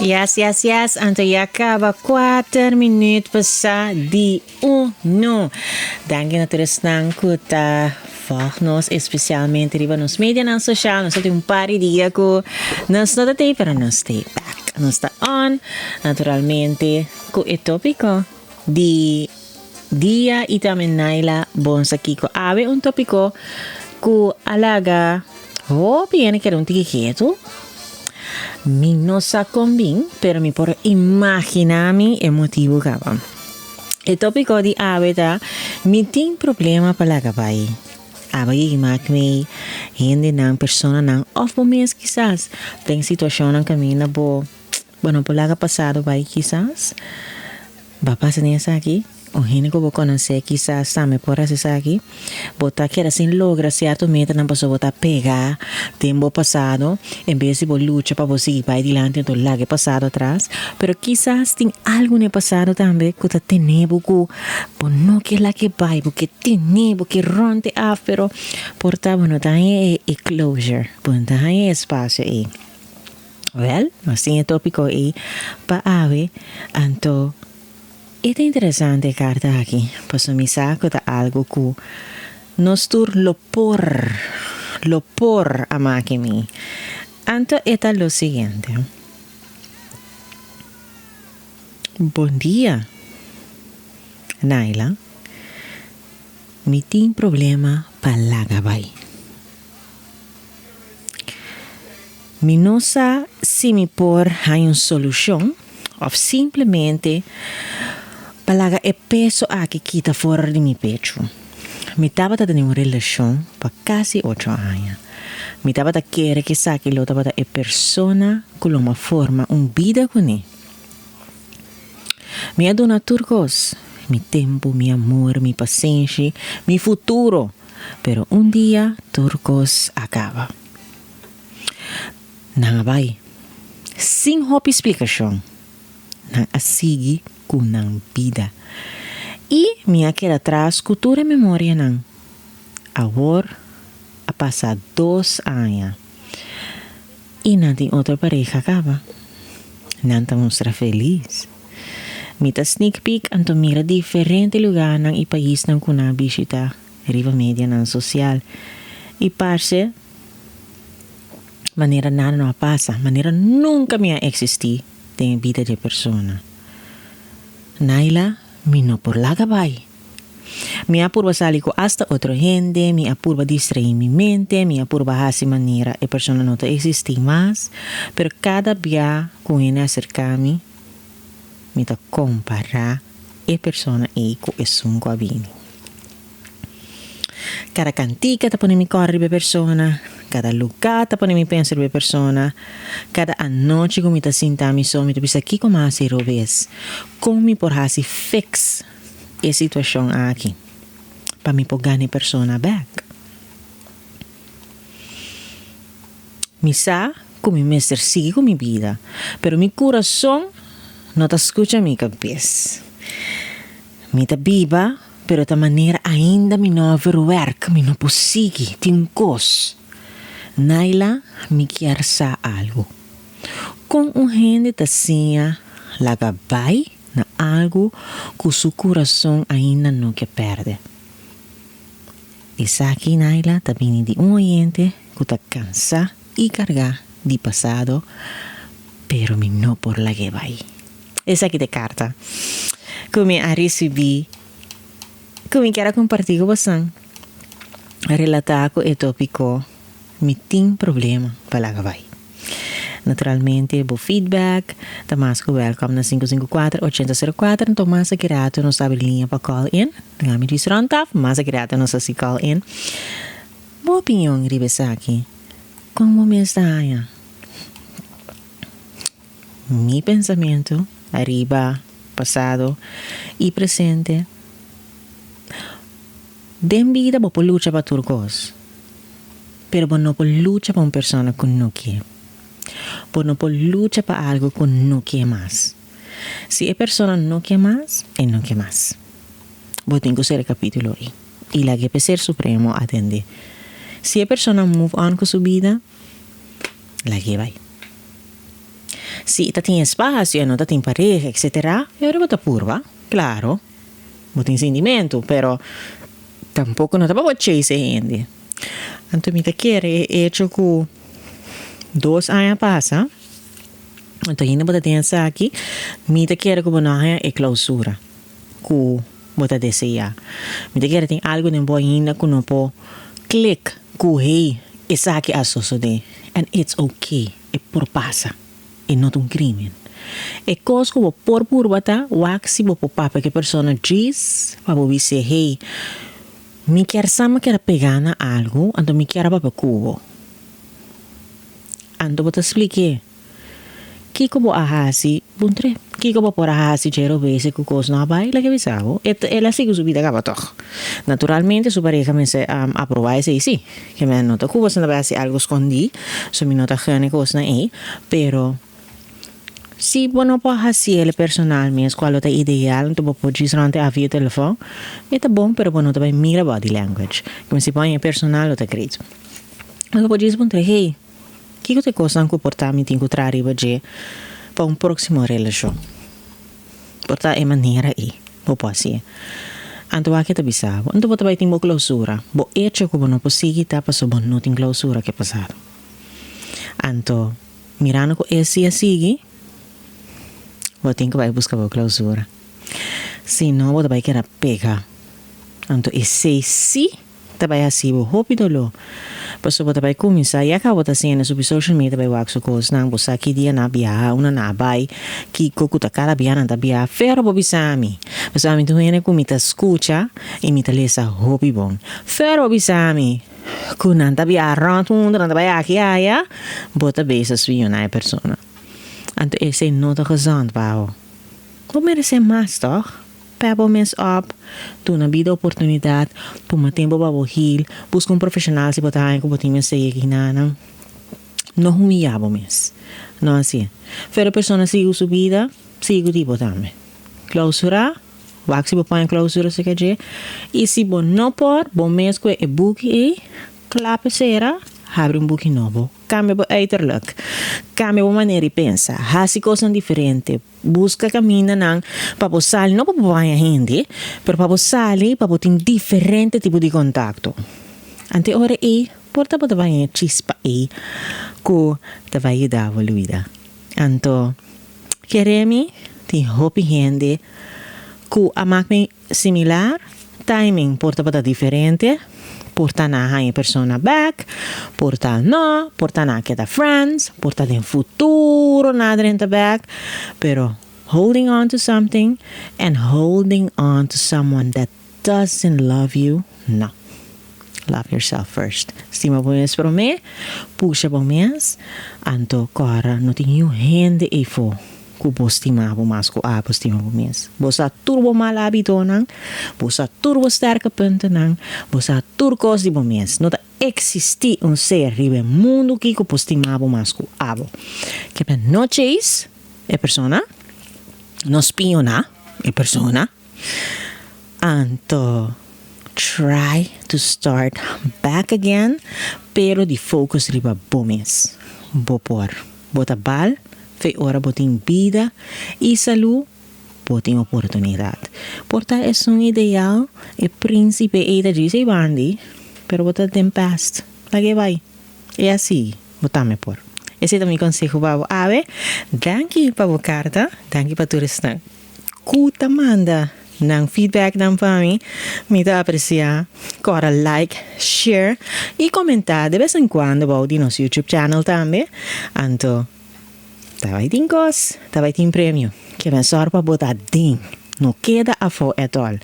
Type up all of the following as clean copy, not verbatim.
Yes. Anto ya acaba 4 minutos passar de 1. Danke natürlich nang kuta volg especialmente riba nos media nan social. Nós temos par de dia que nós não tem para nós stay back. Nós está on naturalmente com o tópico de dia e também naila bons aqui com ave tópico que alaga bien que un tiquito. Mi no sa combin, pero mi por imaginarmi el motivo cava. El tópico di aveta, mi tin problema para la capai. Abagi mak me, hindi nang persona nang of moments quizás. Tem situação nang camina bo, bueno, por la pasado vai quizás. Va pasar nessa aqui. O gente que vou conhecer quizás sabe por essa aqui. Botar que assim logra certo meta não passou botar pegar tempo passado em vez de luta para você ir para adiante então lá que passado atrás. Pero quizás tem algo no passado também que tá tendo que não que lá que vai porque tem que ronte af pero porta bueno tá aí é closure. Bom tá aí espaço aí. Well, nós tem tópico aí para ave anto. É interessante carta aqui, pois me saco de algo que nós tur lo por a máquina. Anto é lo seguinte. Bom dia, Naila. Me tem problema para la gabay. Me não sabe se me por há uma solução ou simplesmente palaga é peso que quita fora de mi pecho. Me estava tendo uma relação por quase 8 anos. Me estava querer que saque lo estava é persona que uma forma vida com ele. Me aduna turcos, mi tempo, mi amor, mi paciência, mi futuro. Pero dia turcos acaba. Não vai. Sem hop explicação. Não asigi kunang vida. E minha queda atrás, cultura e memória não. Agora, a passar 2 anos. E não tem outra pareja acaba. Não te mostra feliz. Mita sneak peek anto mira diferente lugar nang i país nang kuna bisita. Riva media nang social. E parce, maneira nada não passa. Maneira nunca me existir tem vida de persona. Naila, mi no por la gabay. Mi apurba sali ko hasta otro gente, mi apurba distrair mi mente, mi apurba hasi manera e persona no te existir más, pero cada via que viene acercarme, mi ta comparar e persona e ko esungo abini. Cada cantica ta pone mi corri be persona, cada lugar ta pone mi pensar be persona, cada anoche que mi ta sinta mi so, mi ta bisa aqui como assim robes, como mi por hasi fix e situação aqui, para mi por gane persona back. Mi sa como mi mestre sigue com mi vida, pero mi coração não ta escucha mi cabeça. Mi ta viva, pero ta maneira ainda mi não overwork, mi não posigi, tem cos. Naila me quer sa algo. Com gente tacinha, laga vai na algo que seu coração ainda não quer perder. E aqui Naila tá vindo de oyente que tá cansa e carga de passado, pero me não por la que vai. Essa aqui de carta que me a recebi, que me quero compartilhar com você. Relatar com o tópico me tem problema para lá vai. Naturalmente, o feedback, Damasco welcome na 554-8004, então massa grato nos abre linha para call in. Ngami diz rontaf, massa grato nos assim call in. Boa opinião ribesa aqui. Como me está aí? Mi pensamento, arriba, passado e presente. Den vida por lucha para turcos. Pero no por lucha para una persona que no quiere. Por no por lucha para algo que no quiere más. Si esa persona no quiere más, él no quiere más. Voy a tener que hacer el capítulo ahí. Y la que ser supremo atende. Si esa persona move on con su vida, la que va. Si ita tem espaço e não ita tem pareja, etc., eu vou purva, claro. Vou ter sentimento, pero tampouco não tá para chase gente. Então, me quer hecho que 2 anos passa. Então, ainda vou ter aqui, me quer que vou não é clausura. Que vou desejar. Me quer tem algo nem boa ainda que não pode click, que hey, essa aqui é suceder. And it's okay. É por passa. É não um crime. É coisa que vou pôr por bata, waxi vou pôr que a pessoa diz, para vou dizer, hey, me quer sama quer pegar na algo, então me quer para cubo. Então vou te explicar. Que vou ahasi, buntre, que vou por ahasi gero vez que coisa não vai, lá que bisavo. Ela sigue subida acaba toch. Naturalmente su pareja me se aprovar esse sim, que me nota cubo se não vai ser algo escondido, so me nota gane coisa na aí, pero si bueno pode fazer ele personal mesmo, qual é ideal, então pode dizer durante a via telefone, é bom, pero bueno também mira body language, como se põe personal ou tá acredito. Mas pode dizer buntre, hey, que te coisa não comportamento encontrar riba de para próximo relação. Porta é maneira aí, não pode ser. Então aqui tá bisavo, então você vai ter uma clausura, bo hecho como não possível tá para sobre não tem clausura que passado. Então mirando com esse assim, você tem que vai buscar a clausura. Se não, você vai querer pegar. Então esse sim tá vai assim, o rápido lo. Paso você vai começar e acaba tá sendo sobre social media vai wax coisas não você aqui dia na bia uma na vai que cocuta cara bia na bia ferro bobisami bobisami tu hene com mita escucha e mita lesa hobby bom ferro bobisami com nanta bia ranto nanta bia aqui aí bota beisa sui uma persona então esse não tá gezond pau como merece mais toch pebo mes op, tu na vida oportunidade, por uma tempo para heal, busca profissional se botar em que botar mes sei que não humilhava mes, não assim. Fera pessoa sigo sua vida, sigo tipo também. Clausura, vai se botar em clausura se quer dizer, e se bom não por, bom mes que é book e clape será, abre book novo. Cambia o uiterlijk, cambia a maneira de pensar, faz coisas diferentes, busca caminho para você não para banhar gente, mas para você para ter diferente tipo de contato. Ante ora aí, porta para banhar chispa aí, que te vai ajudar a vida. Então, queremos ter hobby gente, que a máquina similar, timing porta para diferente. Porta na a persona back, porta no, porta na que da friends, porta de futuro nada in the back, pero holding on to something and holding on to someone that doesn't love you, no. Love yourself first. Stima boas para mim, puxa para mim, anto cara não tenho gente e fo. Que postimava mais que a postimava mais. Você turbo mal hábito não, você turbo sterke punten não, você turbo coisas de mais. Não existe ser no mundo que postimava mais que a. Que não chase é persona, não espiona é persona. Anto try to start back again, pero de focus riba bom mês. Bopor, bota bal. Fe ora botin vida e saúde, botin oportunidade. Porta é ideal, e príncipe e da diz e bandi, pero bota tem past. Lagi vai. É assim, botame por. Esse é o meu conselho para ave. Danke para a carta, danke para turista. Kuta manda nang feedback nang para mim dá apreciar. Cora like, share e comentar de vez em quando about no nosso YouTube channel também. Anto Tavai tem coisa, tavai tem prêmio. Que vem só para botar dentro. Não queda a fo at all.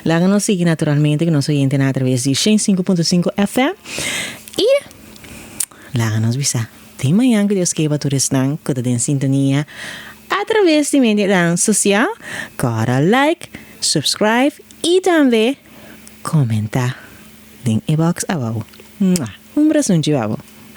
Lá nos siga naturalmente que nós ouvimos através de 105.5 FM. E lá nos visa. Tem manhã que Deus queira tu restan, que tu tem sintonia através de mídia social. Cora like, subscribe e também comentar. Ding e box abaixo. Braço de